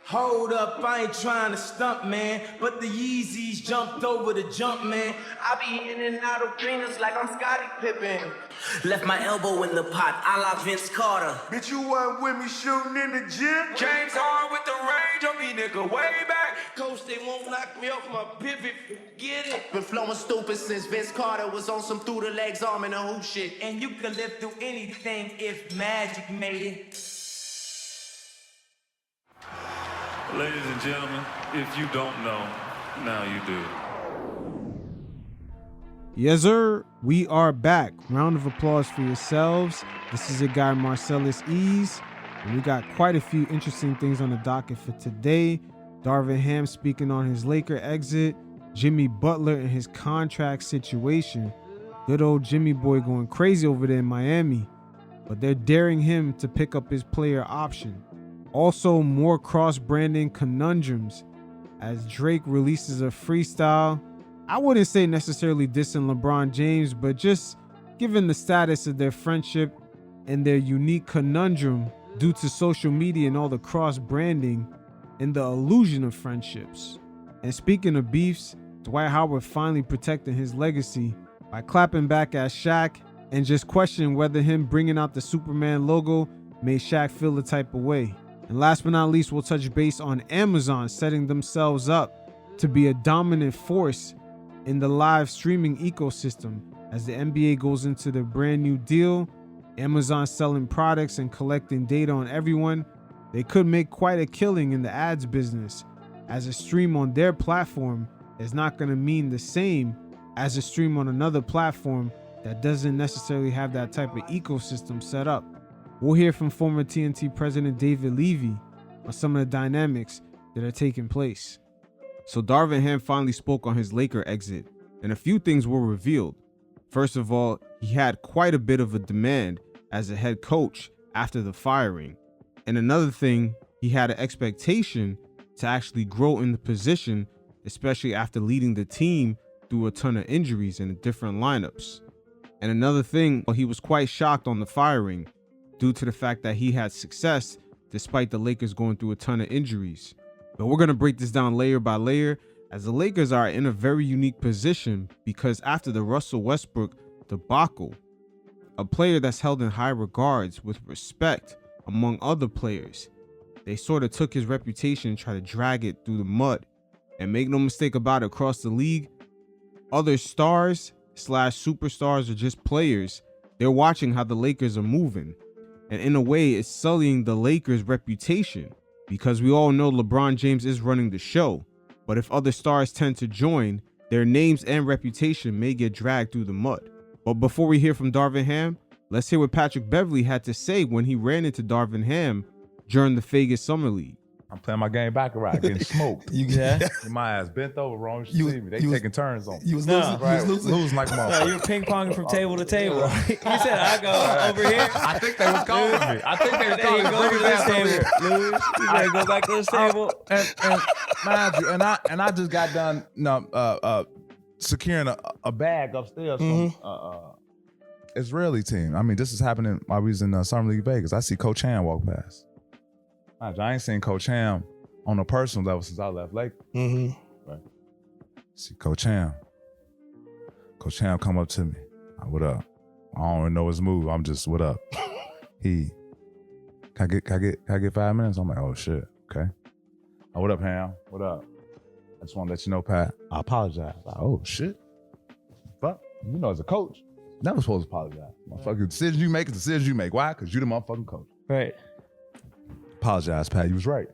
Hold up, I ain't trying to stump, man, but the Yeezys jumped over the jump, man. I be in and out of arenas like I'm Scottie Pippen. Left my elbow in the pot, a la Vince Carter. Bitch, you weren't with me shooting in the gym? James Harden with the range on me, nigga, way back. Coach, they won't knock me off my pivot, forget it. Been flowing stupid since Vince Carter was on some through the legs arm and a hoop shit. And you can live through anything if magic made it. Ladies and gentlemen, if you don't know, now you do. Yes, sir. We are back. Round of applause for yourselves. This is your guy, Marcellus Ease. And we got quite a few interesting things on the docket for today. Darvin Ham speaking on his Laker exit. Jimmy Butler and his contract situation. Good old Jimmy boy going crazy over there in Miami. But they're daring him to pick up his player option. Also, more cross-branding conundrums as Drake releases a freestyle. I wouldn't say necessarily dissing LeBron James, but just given the status of their friendship and their unique conundrum due to social media and all the cross-branding and the illusion of friendships. And speaking of beefs, Dwight Howard finally protecting his legacy by clapping back at Shaq and just questioning whether him bringing out the Superman logo made Shaq feel the type of way. And last but not least, we'll touch base on Amazon setting themselves up to be a dominant force in the live streaming ecosystem as the NBA goes into their brand new deal. Amazon selling products and collecting data on everyone. They could make quite a killing in the ads business, as a stream on their platform is not going to mean the same as a stream on another platform that doesn't necessarily have that type of ecosystem set up. We'll hear from former TNT president David Levy on some of the dynamics that are taking place. So Darvin Ham finally spoke on his Laker exit, and a few things were revealed. First of all, he had quite a bit of a demand as a head coach after the firing. And another thing, he had an expectation to actually grow in the position, especially after leading the team through a ton of injuries in different lineups. And another thing, he was quite shocked on the firing due to the fact that he had success despite the Lakers going through a ton of injuries. But we're going to break this down layer by layer, as the Lakers are in a very unique position because after the Russell Westbrook debacle, a player that's held in high regards with respect among other players, they sort of took his reputation and tried to drag it through the mud. And make no mistake about it, across the league, other stars / superstars or just players, they're watching how the Lakers are moving. And in a way, it's sullying the Lakers' reputation because we all know LeBron James is running the show. But if other stars tend to join, their names and reputation may get dragged through the mud. But before we hear from Darvin Ham, let's hear what Patrick Beverley had to say when he ran into Darvin Ham during the Vegas Summer League. I'm playing my game back around, getting smoked. Yeah. My ass bent over wrong. You see me. They taking turns on me. You was losing. Right? You was losing. Losing like a motherfucker. No, you were ping-ponging from table to table. You said, I go over here. I think they was calling me. I think they was There calling you me. go Bring to his this ass over table. here. Lose. You better go back to this table. And mind you, and I just got done securing a bag upstairs from Israeli team. I mean, this is happening while we was in Summer League Vegas. I see Coach Ham walk past. Mind you, I ain't seen Coach Ham on a personal level since I left Lakers. Right. See Coach Ham. Coach Ham come up to me. What up? I don't even know his move. I'm just, what up? Can I get 5 minutes? I'm like, oh shit, okay. What up, Ham? What up? I just want to let you know, Pat, I apologize. Like, oh shit. Fuck. You know, as a coach, never supposed to apologize. Motherfucking decisions you make is decisions you make. Why? Because you the motherfucking coach. Right. Apologize, Pat. You was right.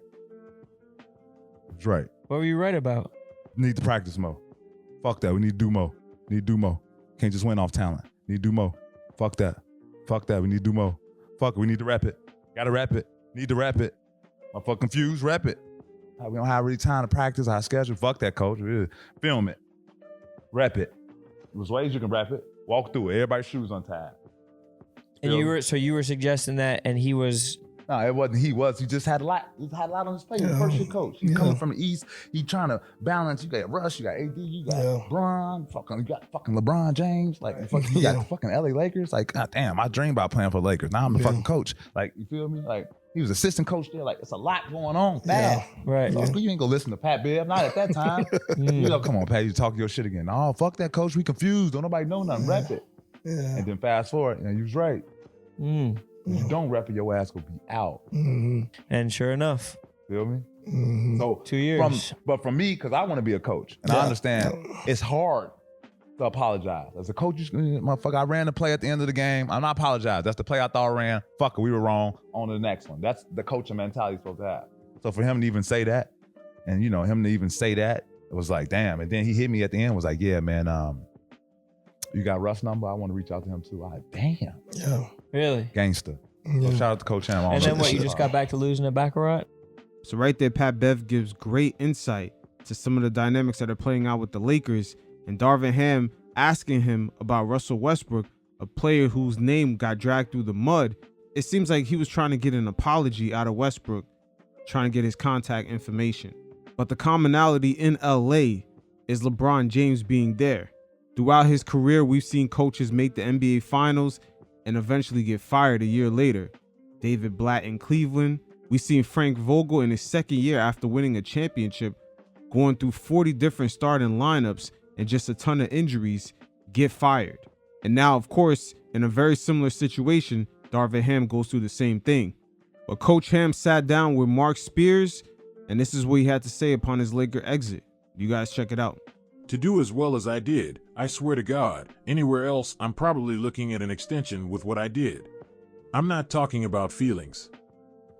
You was right. What were you right about? Need to practice more. Fuck that. We need to do more. Need to do more. Can't just win off talent. Need to do more. Fuck that. Fuck that. We need to do more. Fuck it. We need to rap it. Gotta rap it. Need to rap it. Motherfucking confused. Rap it. We don't have really time to practice. Our schedule. Fuck that, coach. Film it. Rap it. There's ways you can rap it. Walk through it. Everybody's shoes untied. And you were suggesting that, and he was. No, it wasn't. He just had a lot. He had a lot on his plate. Yeah. First year coach. He's coming from the East. He trying to balance. You got Russ. You got AD. You got Bron. You got fucking LeBron James. Like you got the fucking LA Lakers. Like, god damn, I dream about playing for Lakers. Now I'm the fucking coach. Like, you feel me? Like, He was assistant coach there. Like, it's a lot going on fast. Right. So you ain't gonna listen to Pat Bev, not at that time. You know, come on, Pat, you talk your shit again. Oh, fuck that coach, we confused. Don't nobody know nothing. Rep it. Yeah. And then fast forward, and you was right. If you don't rep it, your ass will be out. And sure enough, Feel me? So 2 years. But for me, because I want to be a coach, and I understand it's hard to apologize. As a coach, motherfucker, I ran the play at the end of the game. I'm not apologize. That's the play I thought I ran. Fuck it, we were wrong. On to the next one. That's the coaching mentality you're supposed to have. So for him to even say that, and you know, him to even say that, it was like, damn. And then he hit me at the end, was like, yeah, man, you got Russ' number? I want to reach out to him too. I damn. Yeah. Really? Gangster. So shout out to Coach Ham. And then what, you just got back to losing at Baccarat? So right there, Pat Bev gives great insight to some of the dynamics that are playing out with the Lakers, and Darvin Ham asking him about Russell Westbrook, a player whose name got dragged through the mud. It seems like he was trying to get an apology out of Westbrook, trying to get his contact information. But the commonality in LA is LeBron James being there. Throughout his career, we've seen coaches make the NBA Finals and eventually get fired a year later. David Blatt in Cleveland. We've seen Frank Vogel in his second year after winning a championship, going through 40 different starting lineups and just a ton of injuries, get fired. And now, of course, in a very similar situation, Darvin Ham goes through the same thing. But Coach Ham sat down with Mark Spears, and this is what he had to say upon his Laker exit. You guys check it out. To do as well as I did, I swear to God, anywhere else, I'm probably looking at an extension with what I did. I'm not talking about feelings.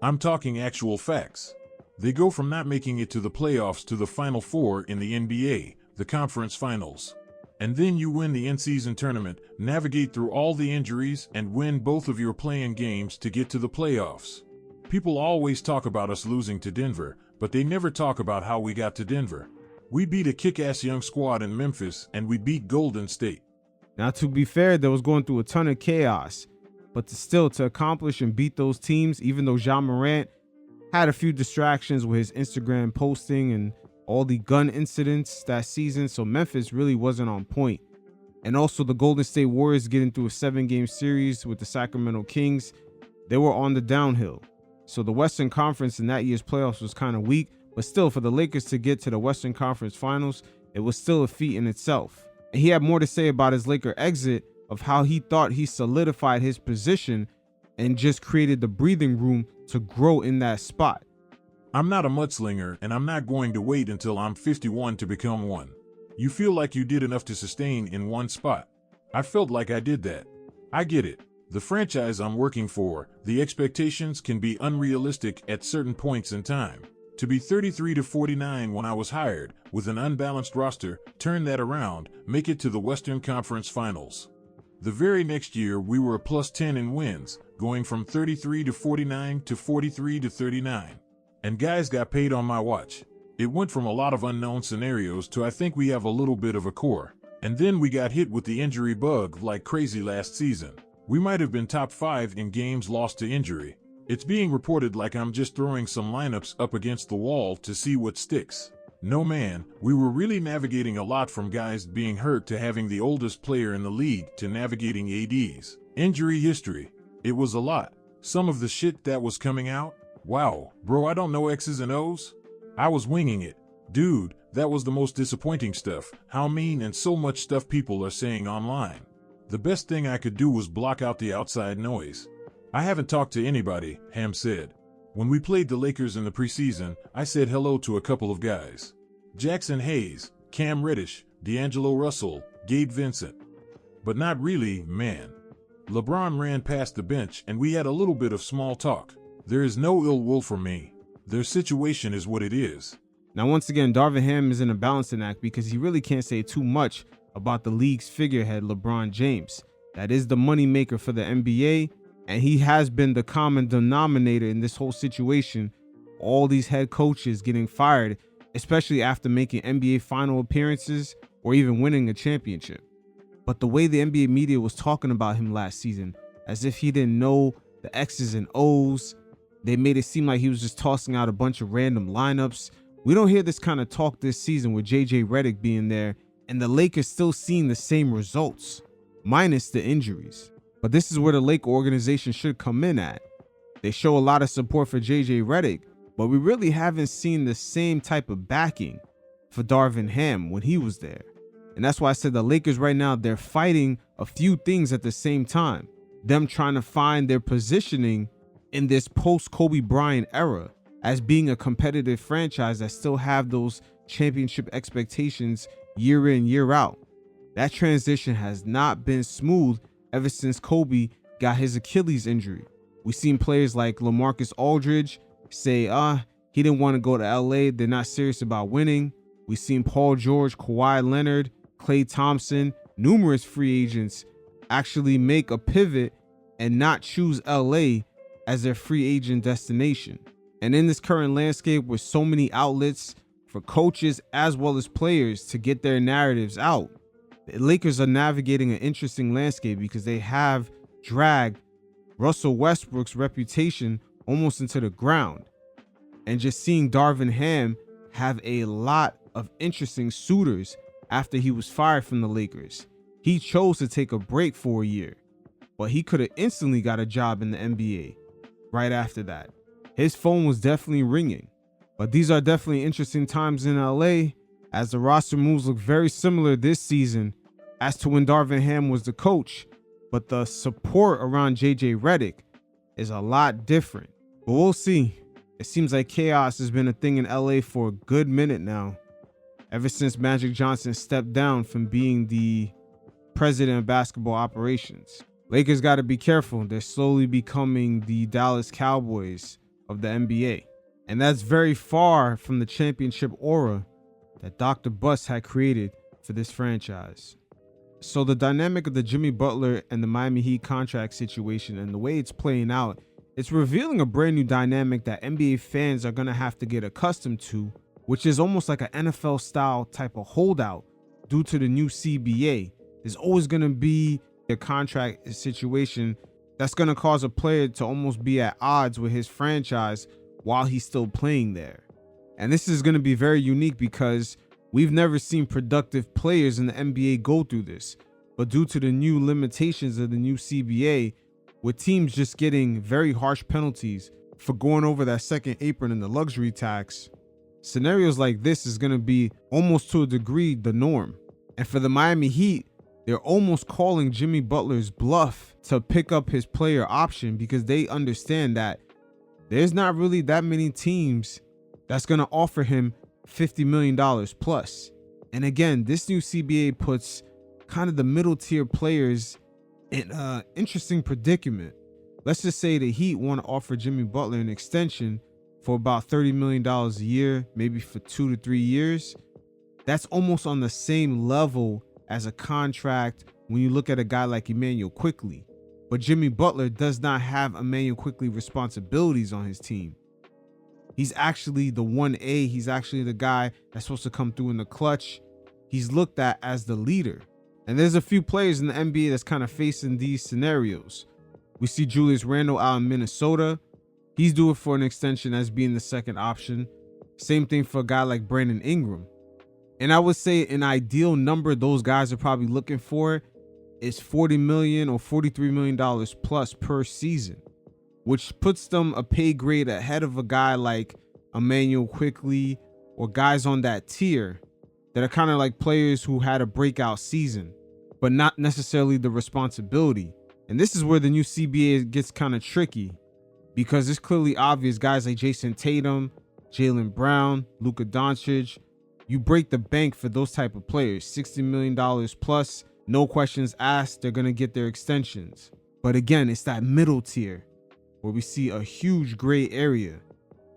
I'm talking actual facts. They go from not making it to the playoffs to the Final Four in the NBA, the conference finals. And then you win the in-season tournament, navigate through all the injuries, and win both of your play-in games to get to the playoffs. People always talk about us losing to Denver, but they never talk about how we got to Denver. We beat a kick-ass young squad in Memphis, and we beat Golden State. Now, to be fair, they was going through a ton of chaos, but to accomplish and beat those teams, even though Ja Morant had a few distractions with his Instagram posting and all the gun incidents that season, so Memphis really wasn't on point. And also the Golden State Warriors getting through a 7-game series with the Sacramento Kings, they were on the downhill. So the Western Conference in that year's playoffs was kind of weak, but still for the Lakers to get to the Western Conference Finals, it was still a feat in itself. And he had more to say about his Laker exit, of how he thought he solidified his position and just created the breathing room to grow in that spot. I'm not a mudslinger, and I'm not going to wait until I'm 51 to become one. You feel like you did enough to sustain in one spot. I felt like I did that. I get it. The franchise I'm working for, the expectations can be unrealistic at certain points in time. To be 33 to 49 when I was hired, with an unbalanced roster, turn that around, make it to the Western Conference Finals. The very next year, we were a +10 in wins, going from 33 to 49 to 43 to 39. And guys got paid on my watch. It went from a lot of unknown scenarios to I think we have a little bit of a core. And then we got hit with the injury bug like crazy last season. We might have been top 5 in games lost to injury. It's being reported like I'm just throwing some lineups up against the wall to see what sticks. No man, we were really navigating a lot, from guys being hurt to having the oldest player in the league to navigating ADs. Injury history. It was a lot. Some of the shit that was coming out, wow, bro, I don't know X's and O's. I was winging it. Dude, that was the most disappointing stuff. How mean and so much stuff people are saying online. The best thing I could do was block out the outside noise. I haven't talked to anybody, Ham said. When we played the Lakers in the preseason, I said hello to a couple of guys. Jackson Hayes, Cam Reddish, D'Angelo Russell, Gabe Vincent. But not really, man. LeBron ran past the bench and we had a little bit of small talk. There is no ill will for me. Their situation is what it is. Now, once again, Darvin Ham is in a balancing act because he really can't say too much about the league's figurehead, LeBron James. That is the moneymaker for the NBA, and he has been the common denominator in this whole situation. All these head coaches getting fired, especially after making NBA final appearances or even winning a championship. But the way the NBA media was talking about him last season, as if he didn't know the X's and O's, they made it seem like he was just tossing out a bunch of random lineups. We don't hear this kind of talk this season with JJ Redick being there, and the Lakers still seeing the same results, minus the injuries. But this is where the Laker organization should come in at. They show a lot of support for JJ Redick, but we really haven't seen the same type of backing for Darvin Ham when he was there. And that's why I said the Lakers right now, they're fighting a few things at the same time. Them trying to find their positioning in this post-Kobe Bryant era as being a competitive franchise that still have those championship expectations year in, year out. That transition has not been smooth ever since Kobe got his Achilles injury. We've seen players like LaMarcus Aldridge say, he didn't want to go to LA. They're not serious about winning. We've seen Paul George, Kawhi Leonard, Klay Thompson, numerous free agents actually make a pivot and not choose LA as their free agent destination. And in this current landscape with so many outlets for coaches as well as players to get their narratives out, the Lakers are navigating an interesting landscape because they have dragged Russell Westbrook's reputation almost into the ground. And just seeing Darvin Ham have a lot of interesting suitors after he was fired from the Lakers. He chose to take a break for a year, but he could have instantly got a job in the NBA right after that. His phone was definitely ringing, but these are definitely interesting times in LA as the roster moves look very similar this season as to when Darvin Ham was the coach, but the support around JJ Redick is a lot different. But we'll see. It seems like chaos has been a thing in LA for a good minute now, ever since Magic Johnson stepped down from being the president of basketball operations. Lakers got to be careful. They're slowly becoming the Dallas Cowboys of the NBA. And that's very far from the championship aura that Dr. Buss had created for this franchise. So the dynamic of the Jimmy Butler and the Miami Heat contract situation and the way it's playing out, it's revealing a brand new dynamic that NBA fans are going to have to get accustomed to, which is almost like an NFL style type of holdout due to the new CBA. There's always going to be a contract situation that's going to cause a player to almost be at odds with his franchise while he's still playing there. And this is going to be very unique because we've never seen productive players in the NBA go through this. But due to the new limitations of the new CBA, with teams just getting very harsh penalties for going over that second apron and the luxury tax, scenarios like this is going to be almost to a degree the norm. And for the Miami Heat, they're almost calling Jimmy Butler's bluff to pick up his player option because they understand that there's not really that many teams that's going to offer him $50 million plus. And again, this new CBA puts kind of the middle tier players in an interesting predicament. Let's just say the Heat want to offer Jimmy Butler an extension for about $30 million a year, maybe for 2 to 3 years. That's almost on the same level as a contract when you look at a guy like Emmanuel Quickley. But Jimmy Butler does not have Emmanuel Quickley responsibilities on his team. He's actually the 1A. He's actually the guy that's supposed to come through in the clutch. He's looked at as the leader. And there's a few players in the NBA that's kind of facing these scenarios. We see Julius Randle out in Minnesota. He's due for an extension as being the second option. Same thing for a guy like Brandon Ingram. And I would say an ideal number those guys are probably looking for is $40 million or $43 million plus per season, which puts them a pay grade ahead of a guy like Emmanuel Quickley or guys on that tier that are kind of like players who had a breakout season, but not necessarily the responsibility. And this is where the new CBA gets kind of tricky because it's clearly obvious guys like Jason Tatum, Jaylen Brown, Luka Doncic, you break the bank for those type of players, $60 million plus, no questions asked, they're going to get their extensions. But again, it's that middle tier where we see a huge gray area.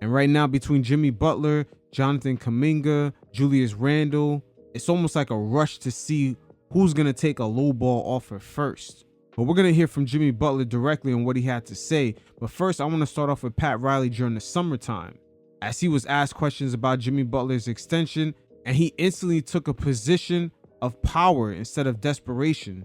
And right now between Jimmy Butler, Jonathan Kuminga, Julius Randle, it's almost like a rush to see who's going to take a low ball offer first. But we're going to hear from Jimmy Butler directly on what he had to say. But first, I want to start off with Pat Riley during the summertime, as he was asked questions about Jimmy Butler's extension, and he instantly took a position of power instead of desperation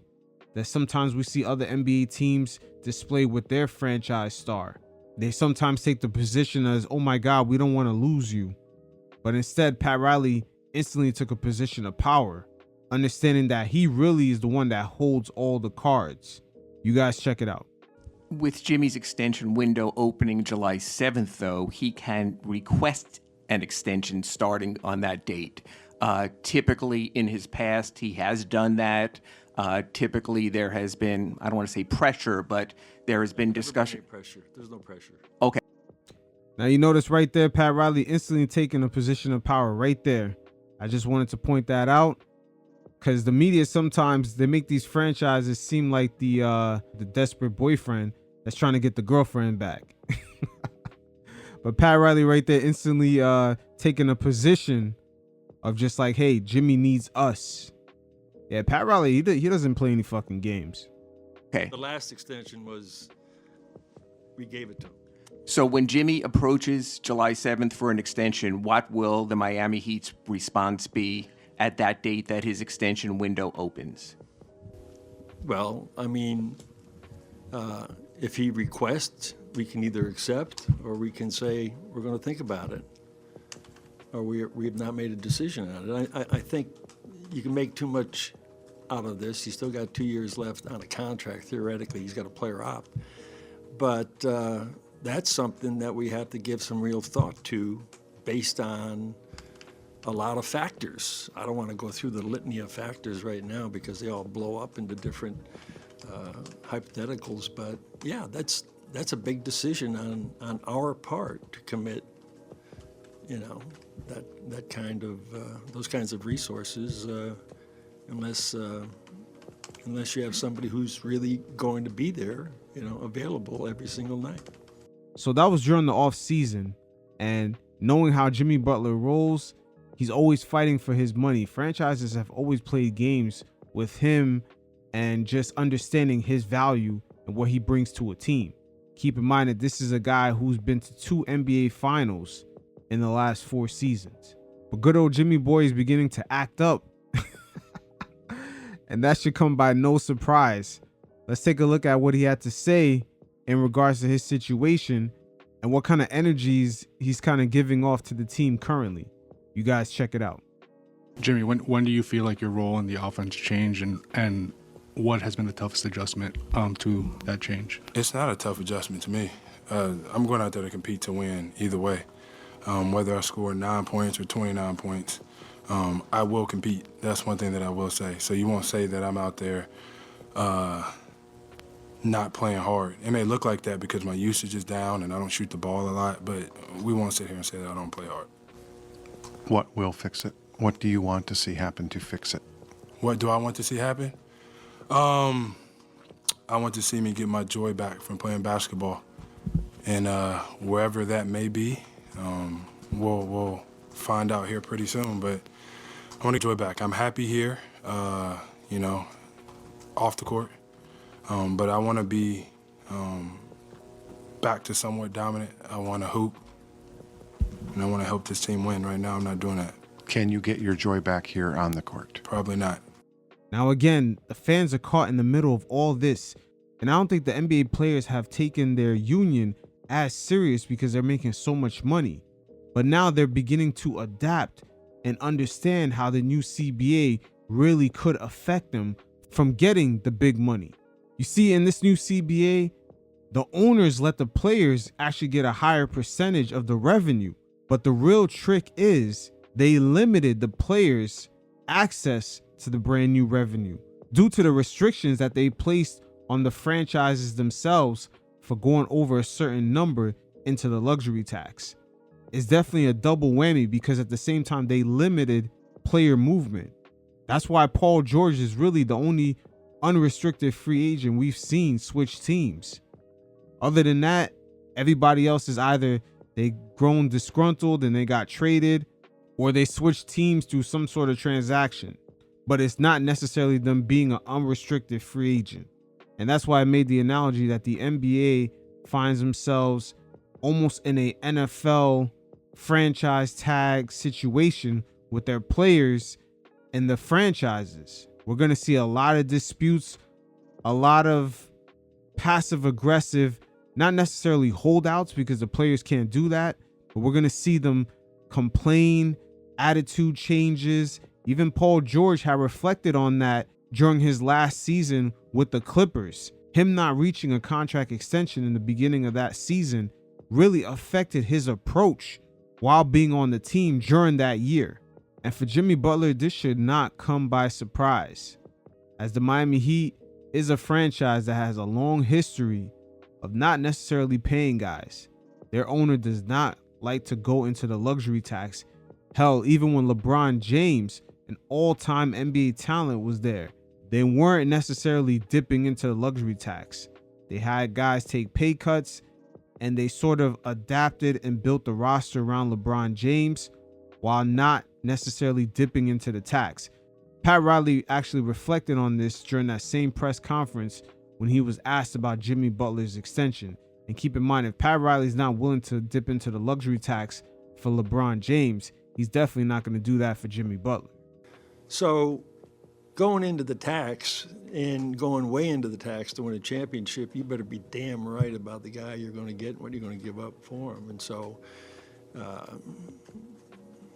that sometimes we see other NBA teams display with their franchise star. They sometimes take the position as, oh my God, we don't want to lose you. But instead, Pat Riley instantly took a position of power, understanding that he really is the one that holds all the cards. You guys check it out. With Jimmy's extension window opening July 7th, though, he can request an extension starting on that date. Typically, in his past, he has done that. Typically, there has been, I don't want to say pressure, but there has been discussion. Pressure. There's no pressure. Okay. Now, you notice right there, Pat Riley instantly taking a position of power right there. I just wanted to point that out because the media sometimes they make these franchises seem like the desperate boyfriend that's trying to get the girlfriend back. But Pat Riley right there instantly taking a position of just like, hey, Jimmy needs us. Yeah, Pat Riley, he doesn't play any fucking games. Okay. The last extension was, we gave it to him. So when Jimmy approaches July 7th for an extension, what will the Miami Heat's response be at that date that his extension window opens? Well, I mean, if he requests, we can either accept or we can say we're going to think about it, or we have not made a decision on it. I think you can make too much out of this. He's still got 2 years left on a contract. Theoretically, he's got a player op. But that's something that we have to give some real thought to based on a lot of factors. I don't want to go through the litany of factors right now because they all blow up into different hypotheticals. But yeah, that's a big decision on our part to commit, that kind of those kinds of resources, unless you have somebody who's really going to be there, available every single night. So that was during the off season, and knowing how Jimmy Butler rolls, he's always fighting for his money. Franchises have always played games with him and just understanding his value and what he brings to a team. Keep in mind that this is a guy who's been to 2 NBA finals in the last 4 seasons. But good old Jimmy Boy is beginning to act up. And that should come by no surprise. Let's take a look at what he had to say in regards to his situation and what kind of energies he's kind of giving off to the team currently. You guys check it out. Jimmy, when do you feel like your role in the offense changed, and what has been the toughest adjustment to that change? It's not a tough adjustment to me. I'm going out there to compete to win either way. Whether I score 9 points or 29 points, I will compete. That's one thing that I will say. So you won't say that I'm out there not playing hard. It may look like that because my usage is down and I don't shoot the ball a lot, but we won't sit here and say that I don't play hard. What will fix it? What do you want to see happen to fix it? What do I want to see happen? I want to see me get my joy back from playing basketball. And wherever that may be, we'll find out here pretty soon. But I want to joy back. I'm happy here, off the court. But I want to be back to somewhat dominant. I want to hoop, and I want to help this team win. Right now, I'm not doing that. Can you get your joy back here on the court? Probably not. Now, again, the fans are caught in the middle of all this, and I don't think the NBA players have taken their union as serious because they're making so much money. But now they're beginning to adapt and understand how the new CBA really could affect them from getting the big money. You see, in this new CBA, the owners let the players actually get a higher percentage of the revenue. But the real trick is they limited the players' access to the brand new revenue due to the restrictions that they placed on the franchises themselves for going over a certain number into the luxury tax. It's definitely a double whammy because at the same time they limited player movement. That's why Paul George is really the only unrestricted free agent we've seen switch teams. Other than that, everybody else is either they grown disgruntled and they got traded, or they switched teams through some sort of transaction. But it's not necessarily them being an unrestricted free agent. And that's why I made the analogy that the NBA finds themselves almost in a NFL franchise tag situation with their players and the franchises. We're going to see a lot of disputes, a lot of passive aggressive, not necessarily holdouts because the players can't do that, but we're going to see them complain, attitude changes. Even Paul George had reflected on that during his last season with the Clippers. Him not reaching a contract extension in the beginning of that season really affected his approach while being on the team during that year. And for Jimmy Butler, this should not come by surprise, as the Miami Heat is a franchise that has a long history of not necessarily paying guys. Their owner does not like to go into the luxury tax. Hell, even when LeBron James, an all-time NBA talent, was there, they weren't necessarily dipping into the luxury tax. They had guys take pay cuts, and they sort of adapted and built the roster around LeBron James while not necessarily dipping into the tax. Pat Riley actually reflected on this during that same press conference when he was asked about Jimmy Butler's extension. And keep in mind, if Pat Riley's not willing to dip into the luxury tax for LeBron James, he's definitely not going to do that for Jimmy Butler. So going into the tax and going way into the tax to win a championship, you better be damn right about the guy you're going to get and what you're going to give up for him. And so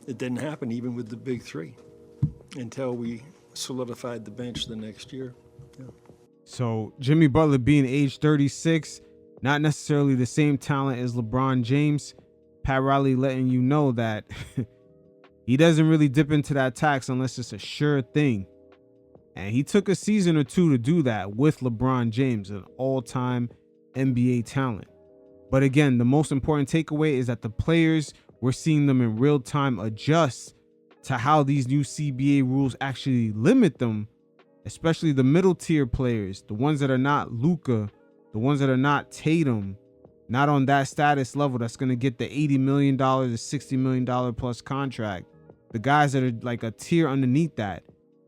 it didn't happen even with the big three until we solidified the bench the next year. Yeah. So Jimmy Butler being age 36, not necessarily the same talent as LeBron James. Pat Riley letting you know that he doesn't really dip into that tax unless it's a sure thing. And he took a season or two to do that with LeBron James, an all-time NBA talent. But again, the most important takeaway is that the players, we're seeing them in real time adjust to how these new CBA rules actually limit them, especially the middle tier players, the ones that are not Luka, the ones that are not Tatum, not on that status level that's going to get the $80 million to $60 million plus contract. The guys that are like a tier underneath that,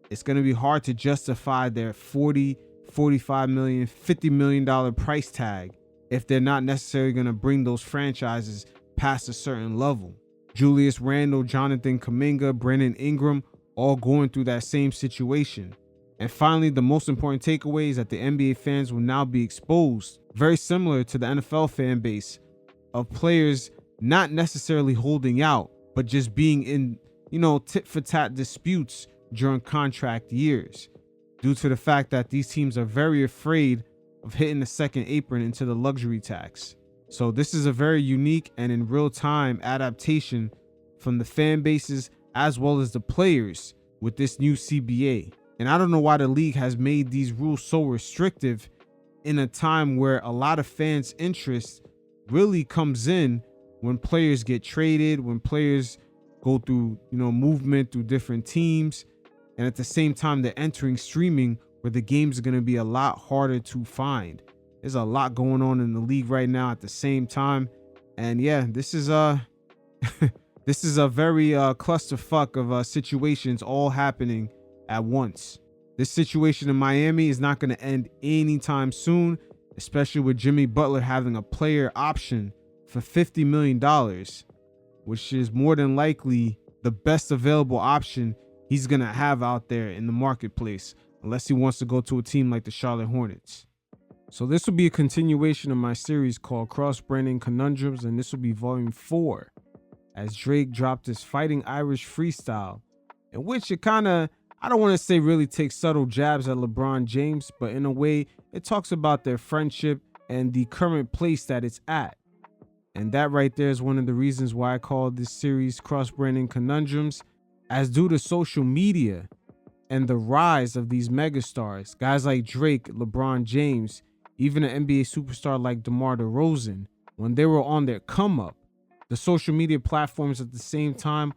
it's going to be hard to justify their $40, $45 million, $50 million price tag if they're not necessarily going to bring those franchises past a certain level. Julius Randle, Jonathan Kuminga, Brandon Ingram, all going through that same situation. And finally, the most important takeaway is that the NBA fans will now be exposed, very similar to the NFL fan base, of players not necessarily holding out, but just being in, tit for tat disputes during contract years, due to the fact that these teams are very afraid of hitting the second apron into the luxury tax. So this is a very unique and in real time adaptation from the fan bases as well as the players with this new CBA. And I don't know why the league has made these rules so restrictive in a time where a lot of fans' interest really comes in when players get traded, when players go through, movement through different teams. And at the same time, they're entering streaming where the games are going to be a lot harder to find. There's a lot going on in the league right now at the same time. And yeah, this is a very clusterfuck of situations all happening at once. This situation in Miami is not going to end anytime soon, especially with Jimmy Butler having a player option for $50 million, which is more than likely the best available option he's going to have out there in the marketplace, unless he wants to go to a team like the Charlotte Hornets. So this will be a continuation of my series called Cross-Branding Conundrums, and this will be volume 4, as Drake dropped his Fighting Irish freestyle, in which it kind of, I don't want to say really takes subtle jabs at LeBron James, but in a way, it talks about their friendship and the current place that it's at. And that right there is one of the reasons why I call this series Cross-Branding Conundrums, as due to social media and the rise of these megastars, guys like Drake, LeBron James, even an NBA superstar like DeMar DeRozan, when they were on their come up, the social media platforms at the same time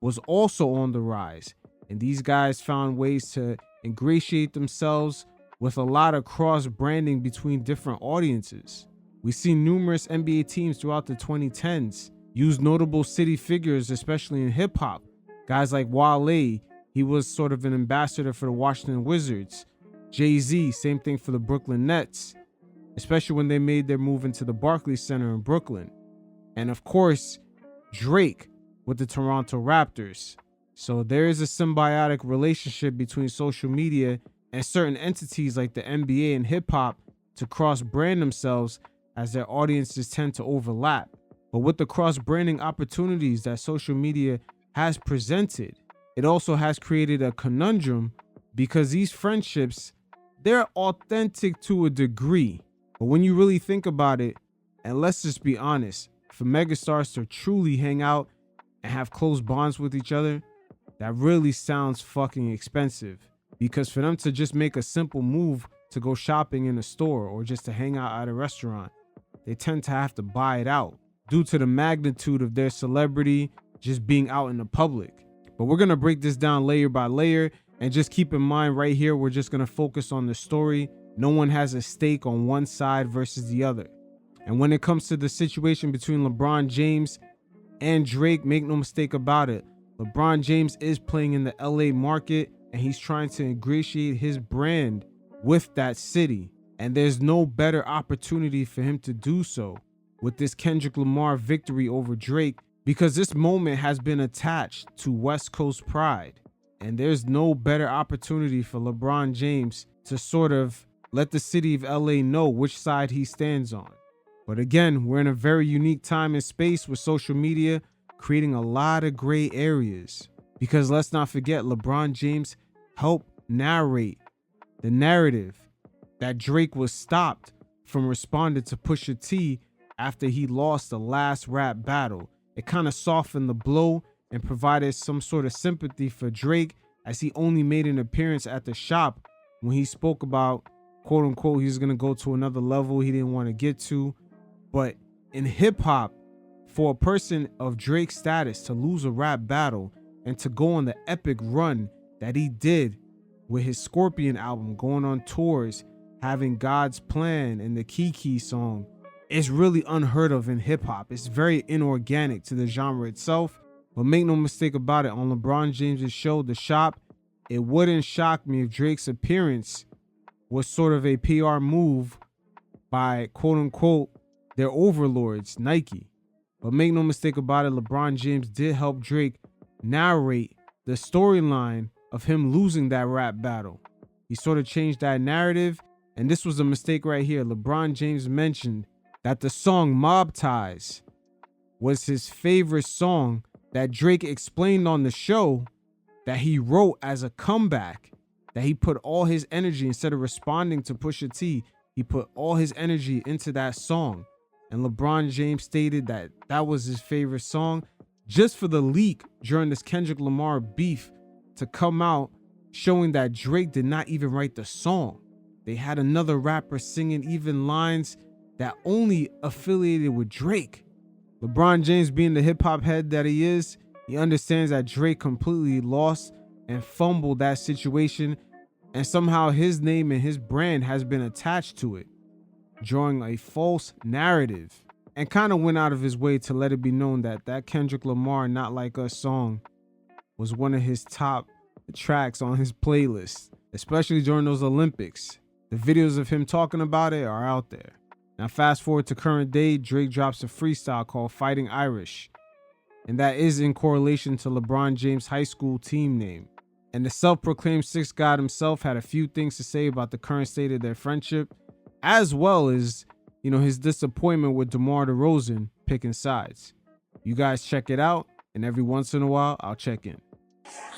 was also on the rise. And these guys found ways to ingratiate themselves with a lot of cross branding between different audiences. We see numerous NBA teams throughout the 2010s use notable city figures, especially in hip hop. Guys like Wale, he was sort of an ambassador for the Washington Wizards. Jay-Z, same thing for the Brooklyn Nets, especially when they made their move into the Barclays Center in Brooklyn. And of course, Drake with the Toronto Raptors. So there is a symbiotic relationship between social media and certain entities like the NBA and hip hop to cross-brand themselves, as their audiences tend to overlap. But with the cross-branding opportunities that social media has presented, it also has created a conundrum, because these friendships, they're authentic to a degree. But when you really think about it, and let's just be honest, for megastars to truly hang out and have close bonds with each other, that really sounds fucking expensive. Because for them to just make a simple move to go shopping in a store or just to hang out at a restaurant, they tend to have to buy it out due to the magnitude of their celebrity just being out in the public. But we're going to break this down layer by layer, and just keep in mind right here, we're just going to focus on the story. No one has a stake on one side versus the other. And when it comes to the situation between LeBron James and Drake, make no mistake about it, LeBron James is playing in the LA market, and he's trying to ingratiate his brand with that city. And there's no better opportunity for him to do so with this Kendrick Lamar victory over Drake, because this moment has been attached to West Coast pride. And there's no better opportunity for LeBron James to sort of let the city of LA know which side he stands on. But again, we're in a very unique time and space with social media creating a lot of gray areas. Because let's not forget, LeBron James helped narrate the narrative that Drake was stopped from responding to Pusha T after he lost the last rap battle. It kind of softened the blow and provided some sort of sympathy for Drake, as he only made an appearance at the shop when he spoke about, quote unquote, he's going to go to another level he didn't want to get to. But in hip hop, for a person of Drake's status to lose a rap battle and to go on the epic run that he did with his Scorpion album, going on tours, having God's Plan and the Kiki song, it's really unheard of in hip hop. It's very inorganic to the genre itself. But make no mistake about it, on LeBron James's show, The Shop, it wouldn't shock me if Drake's appearance was sort of a PR move by, quote unquote, their overlords, Nike. But make no mistake about it, LeBron James did help Drake narrate the storyline of him losing that rap battle. He sort of changed that narrative, and this was a mistake right here. LeBron James mentioned that the song Mob Ties was his favorite song that Drake explained on the show that he wrote as a comeback, that he put all his energy, instead of responding to Pusha T, he put all his energy into that song. And LeBron James stated that that was his favorite song, just for the leak during this Kendrick Lamar beef to come out showing that Drake did not even write the song. They had another rapper singing even lines that only affiliated with Drake. LeBron James, being the hip hop head that he is, he understands that Drake completely lost and fumbled that situation, and somehow his name and his brand has been attached to it, drawing a false narrative, and kind of went out of his way to let it be known that that Kendrick Lamar Not Like Us song was one of his top tracks on his playlist, especially during those Olympics. The videos of him talking about it are out there. Now fast forward to current day, Drake drops a freestyle called Fighting Irish, and that is in correlation to LeBron James' high school team name. And the self-proclaimed Six God himself had a few things to say about the current state of their friendship, as well as, you know, his disappointment with DeMar DeRozan picking sides. You guys check it out, and every once in a while, I'll check in.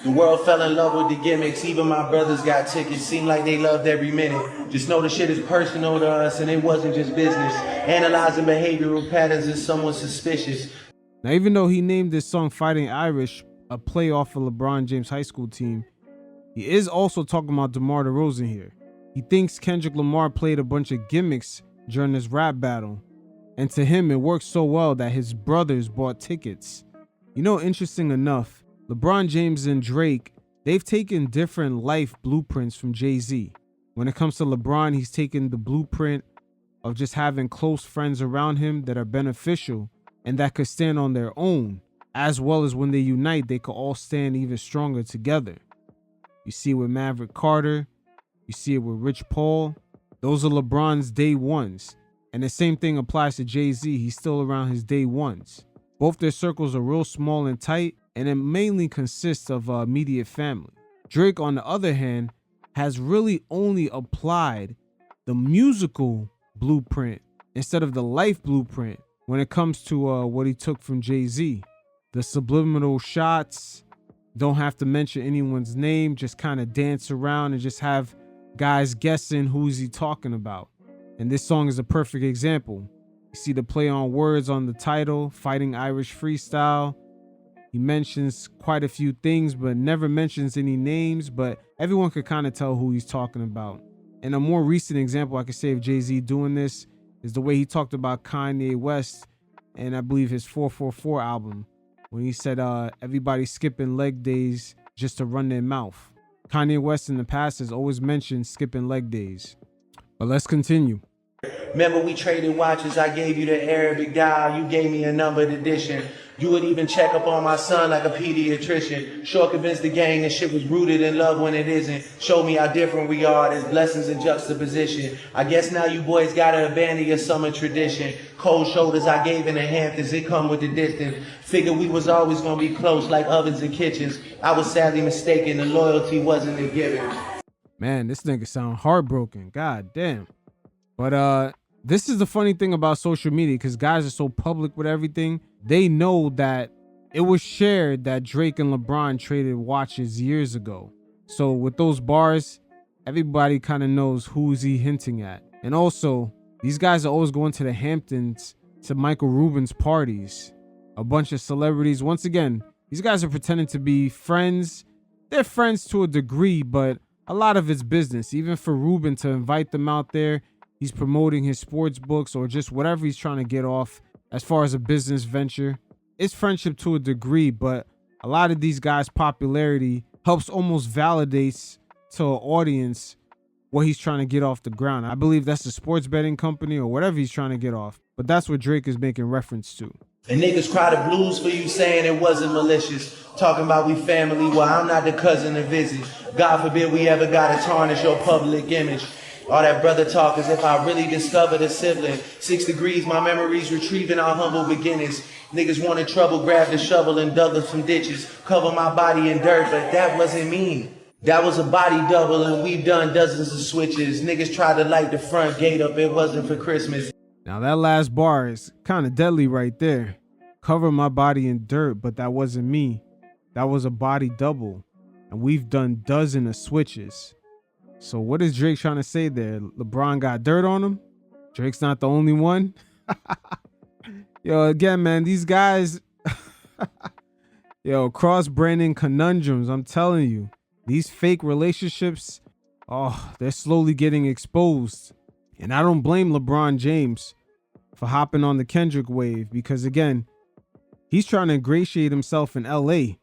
The world fell in love with the gimmicks. Even my brothers got tickets. Seemed like they loved every minute. Just know the shit is personal to us, and it wasn't just business. Analyzing behavioral patterns is somewhat suspicious. Now, even though he named this song Fighting Irish, a play off of LeBron James' high school team, he is also talking about DeMar DeRozan here. He thinks Kendrick Lamar played a bunch of gimmicks during this rap battle, and to him it worked so well that his brothers bought tickets. You know, interesting enough, LeBron James and Drake, they've taken different life blueprints from Jay-Z. When it comes to LeBron, he's taken the blueprint of just having close friends around him that are beneficial and that could stand on their own, as well as when they unite, they could all stand even stronger together. You see it with Maverick Carter, you see it with Rich Paul. Those are LeBron's day ones. And the same thing applies to Jay-Z. He's still around his day ones. Both their circles are real small and tight, and it mainly consists of immediate family. Drake, on the other hand, has really only applied the musical blueprint instead of the life blueprint when it comes to what he took from Jay-Z. The subliminal shots, don't have to mention anyone's name, just kind of dance around and just have guys guessing who's he talking about. And this song is a perfect example. You see the play on words on the title, Fighting Irish Freestyle. He mentions quite a few things, but never mentions any names, but everyone could kind of tell who he's talking about. And a more recent example I could say of Jay-Z doing this is the way he talked about Kanye West and I believe his 444 album, when he said everybody skipping leg days just to run their mouth. Kanye West in the past has always mentioned skipping leg days. But let's continue. Remember we traded watches, I gave you the Arabic dial, you gave me a numbered edition. You would even check up on my son like a pediatrician. Sure convinced the gang that shit was rooted in love when it isn't. Show me how different we are, there's blessings in juxtaposition. I guess now you boys gotta abandon your summer tradition. Cold shoulders I gave in the Hamptons, it come with the distance. Figured we was always gonna be close like ovens and kitchens. I was sadly mistaken, the loyalty wasn't a given. Man, this nigga sound heartbroken, god damn. But this is the funny thing about social media, because guys are so public with everything. They know that it was shared that Drake and LeBron traded watches years ago. So with those bars, everybody kind of knows who's he hinting at. And also, these guys are always going to the Hamptons to Michael Rubin's parties. A bunch of celebrities. Once again, these guys are pretending to be friends. They're friends to a degree, but a lot of it's business. Even for Rubin to invite them out there, he's promoting his sports books or just whatever he's trying to get off as far as a business venture. It's friendship to a degree, but a lot of these guys' popularity helps almost validates to an audience what he's trying to get off the ground. I believe that's a sports betting company or whatever he's trying to get off. But that's what Drake is making reference to. And niggas cry the blues for you saying it wasn't malicious. Talking about we family, well I'm not the cousin to visit. God forbid we ever gotta tarnish your public image. All that brother talk as if I really discovered a sibling. 6 degrees, my memories retrieving our humble beginnings. Niggas wanted trouble, grabbed a shovel and dug us some ditches. Cover my body in dirt, but that wasn't me. That was a body double and we've done dozens of switches. Niggas tried to light the front gate up, it wasn't for Christmas. Now that last bar is kind of deadly right there. Cover my body in dirt, but that wasn't me. That was a body double. And we've done dozens of switches. So what is Drake trying to say there? LeBron got dirt on him? Drake's not the only one? Yo, again, man, these guys, yo, cross-branding conundrums, I'm telling you. These fake relationships, oh, they're slowly getting exposed. And I don't blame LeBron James for hopping on the Kendrick wave because, again, he's trying to ingratiate himself in LA.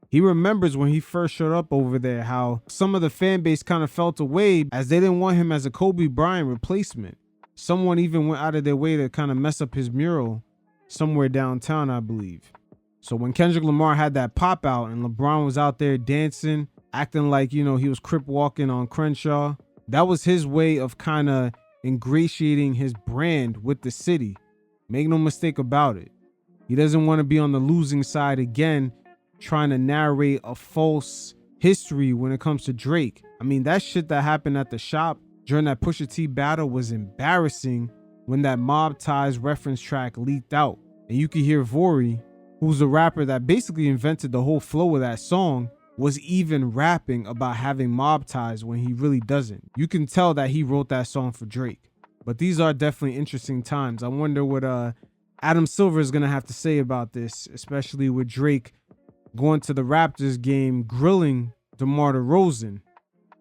He remembers when he first showed up over there how some of the fan base kind of felt away as they didn't want him as a Kobe Bryant replacement. Someone even went out of their way to kind of mess up his mural somewhere downtown, I believe. So when Kendrick Lamar had that pop out and LeBron was out there dancing, acting like, you know, he was crip walking on Crenshaw, that was his way of kind of ingratiating his brand with the city. Make no mistake about it. He doesn't want to be on the losing side again, trying to narrate a false history when it comes to Drake. I mean, that shit that happened at the shop during that Pusha T battle was embarrassing when that Mob Ties reference track leaked out. And you could hear Vori, who's the rapper that basically invented the whole flow of that song, was even rapping about having mob ties when he really doesn't. You can tell that he wrote that song for Drake. But these are definitely interesting times. I wonder what Adam Silver is going to have to say about this, especially with Drake going to the Raptors game, grilling DeMar DeRozan.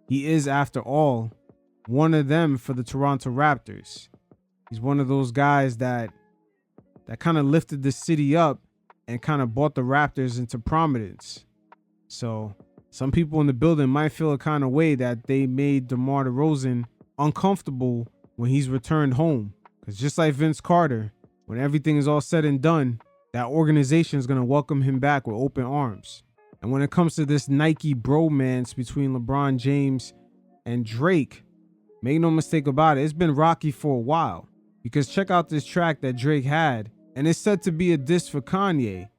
He is, after all, one of them for the Toronto Raptors. He's one of those guys that kind of lifted the city up and kind of brought the Raptors into prominence. So some people in the building might feel a kind of way that they made DeMar DeRozan uncomfortable when he's returned home. Because just like Vince Carter, when everything is all said and done, that organization is going to welcome him back with open arms. And when it comes to this Nike bromance between LeBron James and Drake, make no mistake about it, it's been rocky for a while. Because check out this track that Drake had, and it's said to be a diss for Kanye,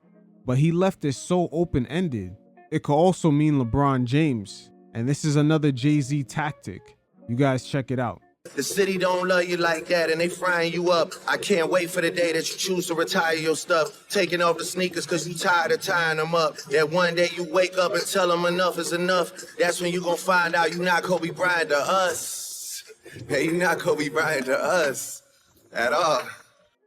but he left it so open-ended. It could also mean LeBron James. And this is another Jay-Z tactic. You guys check it out. The city don't love you like that and they frying you up. I can't wait for the day that you choose to retire your stuff. Taking off the sneakers cause you tired of tying them up. That one day you wake up and tell them enough is enough. That's when you gonna find out you not Kobe Bryant to us. Hey, you not Kobe Bryant to us at all.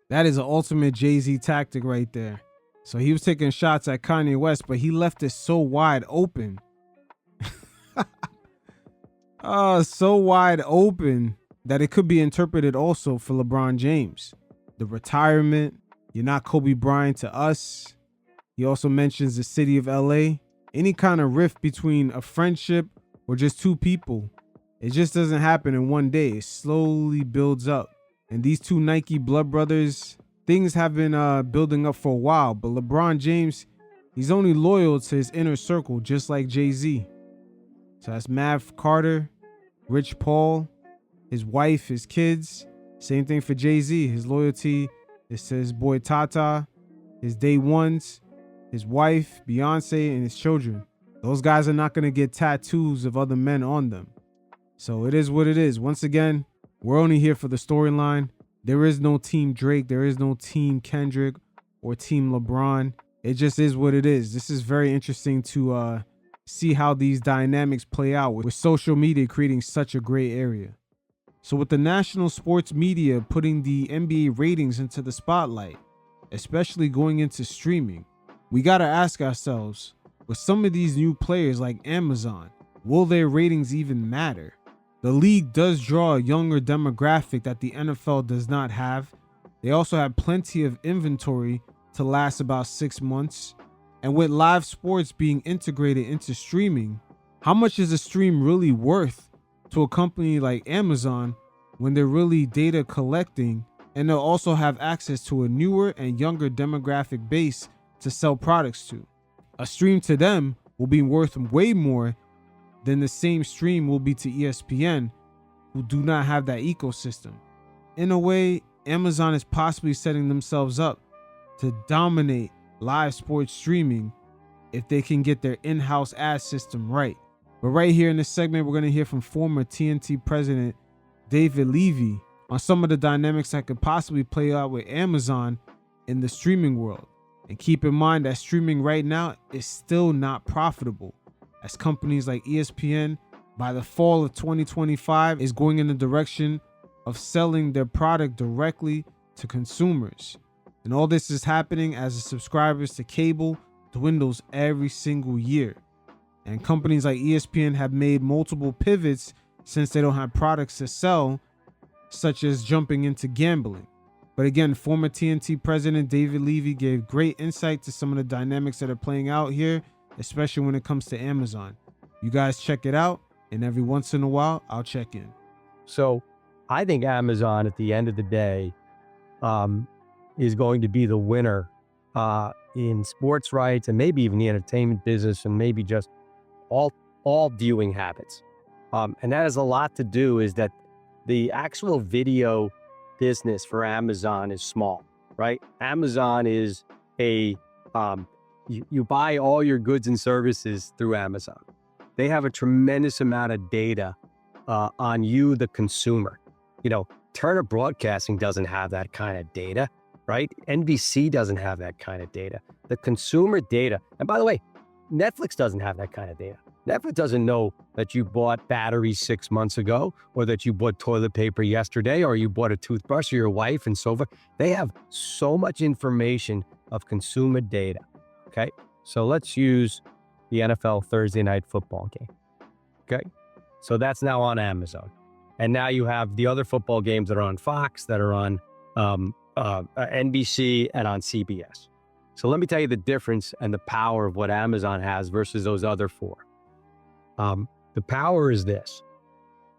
That is an ultimate Jay-Z tactic right there. So he was taking shots at Kanye West, but he left it so wide open. So wide open that it could be interpreted also for LeBron James. The retirement, you're not Kobe Bryant to us. He also mentions the city of LA. Any kind of rift between a friendship or just two people, it just doesn't happen in one day. It slowly builds up. And these two Nike blood brothers, things have been building up for a while, but LeBron James, he's only loyal to his inner circle, just like Jay-Z. So that's Mav Carter, Rich Paul, his wife, his kids. Same thing for Jay-Z. His loyalty is to his boy Tata, his day ones, his wife, Beyonce, and his children. Those guys are not going to get tattoos of other men on them. So it is what it is. Once again, we're only here for the storyline. There is no Team Drake. There is no Team Kendrick or Team LeBron. It just is what it is. This is very interesting to see how these dynamics play out with social media creating such a gray area. So with the national sports media putting the NBA ratings into the spotlight, especially going into streaming, we got to ask ourselves, with some of these new players like Amazon, will their ratings even matter? The league does draw a younger demographic that the NFL does not have. They also have plenty of inventory to last about 6 months. And with live sports being integrated into streaming, how much is a stream really worth to a company like Amazon when they're really data collecting, and they'll also have access to a newer and younger demographic base to sell products to? A stream to them will be worth way more than the same stream will be to ESPN, who do not have that ecosystem. In a way, Amazon is possibly setting themselves up to dominate live sports streaming if they can get their in-house ad system right. But right here in this segment, we're going to hear from former TNT president David Levy on some of the dynamics that could possibly play out with Amazon in the streaming world. And keep in mind that streaming right now is still not profitable, as companies like ESPN, by the fall of 2025, is going in the direction of selling their product directly to consumers. And all this is happening as the subscribers to cable dwindles every single year. And companies like ESPN have made multiple pivots since they don't have products to sell, such as jumping into gambling. But again, former TNT president David Levy gave great insight to some of the dynamics that are playing out here, especially when it comes to Amazon. You guys check it out, and every once in a while, I'll check in. So I think Amazon, at the end of the day, is going to be the winner in sports rights and maybe even the entertainment business and maybe just all viewing habits. And that has a lot to do is that the actual video business for Amazon is small, right? Amazon is you buy all your goods and services through Amazon. They have a tremendous amount of data on you, the consumer. You know, Turner Broadcasting doesn't have that kind of data, right? NBC doesn't have that kind of data. The consumer data, and by the way, Netflix doesn't have that kind of data. Netflix doesn't know that you bought batteries 6 months ago, or that you bought toilet paper yesterday, or you bought a toothbrush for your wife and so forth. They have so much information of consumer data, okay? So let's use the NFL Thursday night football game, okay? So that's now on Amazon. And now you have the other football games that are on Fox, that are on NBC and on CBS. So let me tell you the difference and the power of what Amazon has versus those other four. The power is this.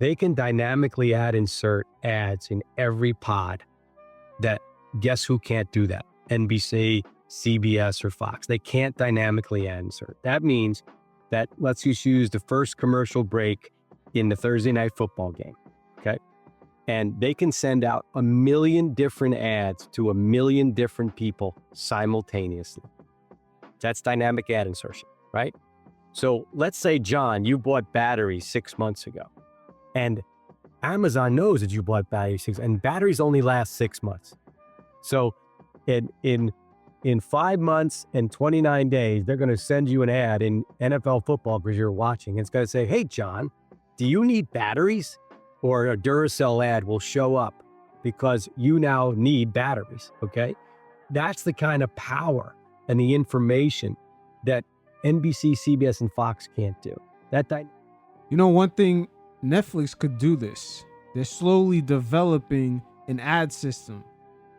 They can dynamically insert ads in every pod that, guess who can't do that? NBC, CBS, or Fox. They can't dynamically insert. That means that let's just use the first commercial break in the Thursday night football game, okay? And they can send out 1 million different ads to 1 million different people simultaneously. That's dynamic ad insertion, right? So let's say, John, you bought batteries 6 months ago, and Amazon knows that you bought batteries, and batteries only last 6 months. So in 5 months and 29 days, they're going to send you an ad in NFL football because you're watching. It's going to say, hey, John, do you need batteries? Or a Duracell ad will show up because you now need batteries, okay? That's the kind of power and the information that NBC, CBS, and Fox can't do. You know, one thing, Netflix could do this. They're slowly developing an ad system.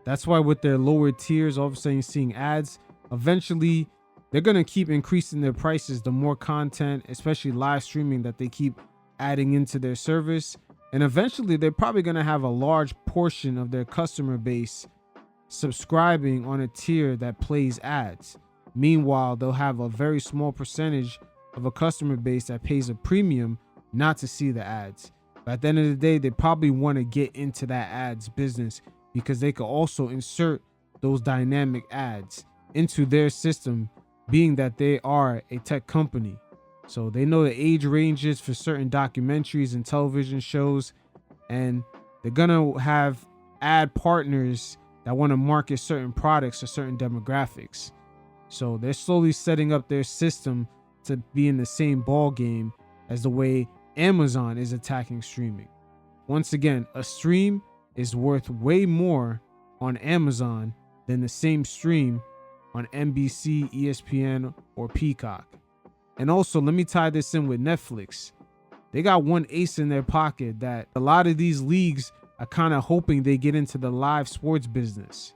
That's why with their lower tiers, all of a sudden you're seeing ads. Eventually, they're going to keep increasing their prices the more content, especially live streaming, that they keep adding into their service. And eventually, they're probably going to have a large portion of their customer base subscribing on a tier that plays ads. Meanwhile, they'll have a very small percentage of a customer base that pays a premium not to see the ads. But at the end of the day, they probably want to get into that ads business because they could also insert those dynamic ads into their system, being that they are a tech company. So they know the age ranges for certain documentaries and television shows, and they're gonna have ad partners that want to market certain products to certain demographics. So they're slowly setting up their system to be in the same ball game as the way Amazon is attacking streaming. Once again, a stream is worth way more on Amazon than the same stream on NBC, ESPN, or Peacock. And also, let me tie this in with Netflix. They got one ace in their pocket that a lot of these leagues are kind of hoping they get into the live sports business.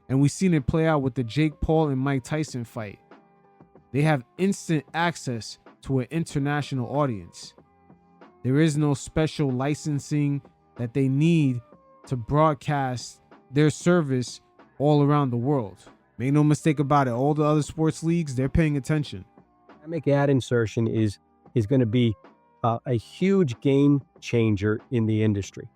And we've seen it play out with the Jake Paul and Mike Tyson fight. They have instant access to an international audience. There is no special licensing that they need to broadcast their service all around the world. Make no mistake about it, all the other sports leagues, they're paying attention. Dynamic ad insertion is going to be a huge game changer in the industry,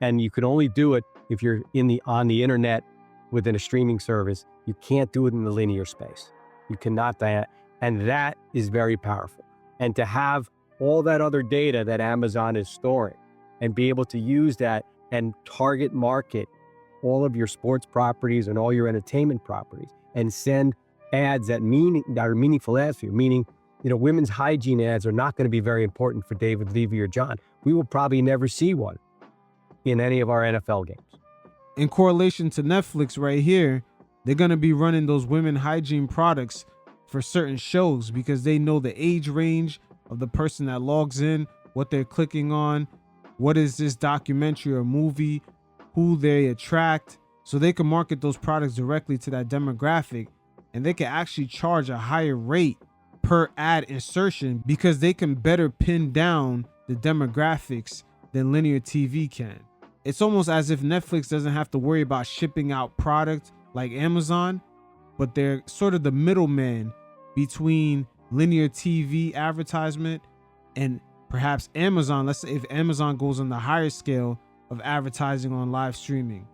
and you can only do it if you're on the internet within a streaming service. You can't do it in the linear space. You cannot, and that is very powerful. And to have all that other data that Amazon is storing and be able to use that and target market all of your sports properties and all your entertainment properties and send ads that are meaningful ads for you, meaning, you know, women's hygiene ads are not going to be very important for David Levy or John. We will probably never see one in any of our NFL games. In correlation to Netflix right here, they're going to be running those women hygiene products for certain shows because they know the age range of the person that logs in, what they're clicking on, what is this documentary or movie, who they attract. So they can market those products directly to that demographic, and they can actually charge a higher rate per ad insertion because they can better pin down the demographics than linear TV can. It's almost as if Netflix doesn't have to worry about shipping out product like Amazon, but they're sort of the middleman between linear TV advertisement and perhaps Amazon. Let's say if Amazon goes on the higher scale of advertising on live streaming,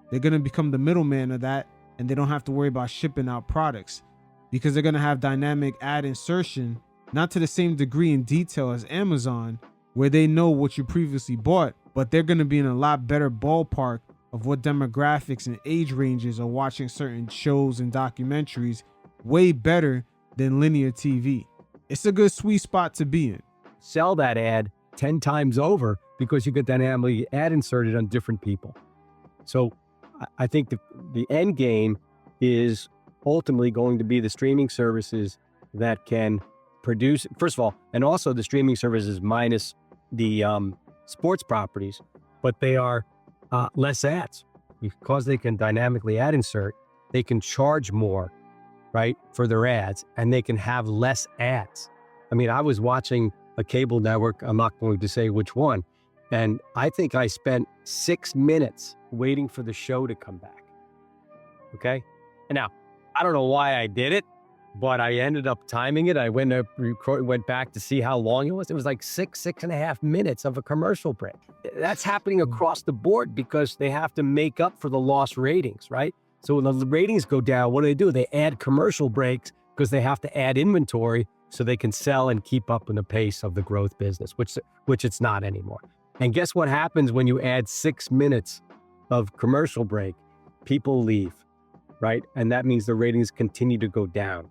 they're going to become the middleman of that, and they don't have to worry about shipping out products because they're going to have dynamic ad insertion, not to the same degree in detail as Amazon, where they know what you previously bought, but they're going to be in a lot better ballpark of what demographics and age ranges are watching certain shows and documentaries, way better than linear TV. It's a good sweet spot to be in. Sell that ad 10 times over because you get dynamically ad inserted on different people. So I think the end game is ultimately going to be the streaming services that can produce, first of all, and also the streaming services minus the sports properties, but they are less ads because they can dynamically ad insert. They can charge more, right, for their ads, and they can have less ads. I mean, I was watching a cable network, I'm not going to say which one, and I think I spent 6 minutes waiting for the show to come back. Okay? And now, I don't know why I did it, but I ended up timing it. I went back to see how long it was. It was like 6.5 minutes of a commercial break. That's happening across the board because they have to make up for the lost ratings, right? So when the ratings go down, what do? They add commercial breaks because they have to add inventory so they can sell and keep up in the pace of the growth business, which it's not anymore. And guess what happens when you add 6 minutes of commercial break? People leave, right? And that means the ratings continue to go down.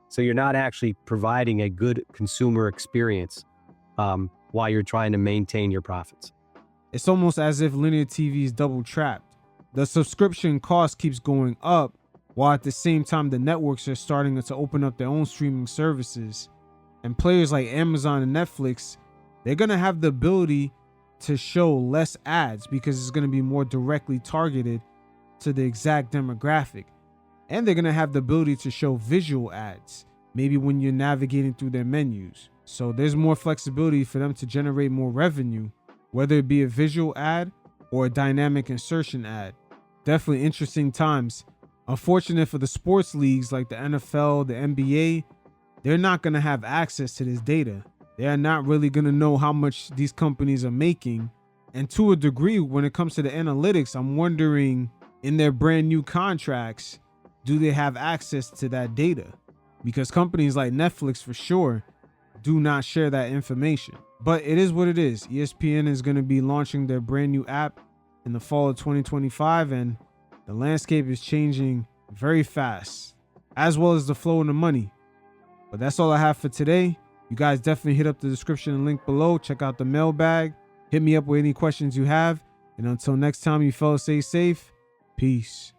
So you're not actually providing a good consumer experience while you're trying to maintain your profits. It's almost as if linear TV is double trapped. The subscription cost keeps going up, while at the same time the networks are starting to open up their own streaming services. And players like Amazon and Netflix, they're going to have the ability to show less ads because it's going to be more directly targeted to the exact demographic. And they're going to have the ability to show visual ads, maybe when you're navigating through their menus. So there's more flexibility for them to generate more revenue, whether it be a visual ad or a dynamic insertion ad. Definitely interesting times. Unfortunate for the sports leagues like the NFL, the NBA, they're not going to have access to this data. They're not really going to know how much these companies are making. And to a degree, when it comes to the analytics, I'm wondering in their brand new contracts, do they have access to that data? Because companies like Netflix for sure do not share that information. But it is what it is. ESPN is going to be launching their brand new app in the fall of 2025, and the landscape is changing very fast, as well as the flow and the money. But that's all I have for today. You guys definitely hit up the description and link below. Check out the mailbag. Hit me up with any questions you have. And until next time, you fellas stay safe. Peace.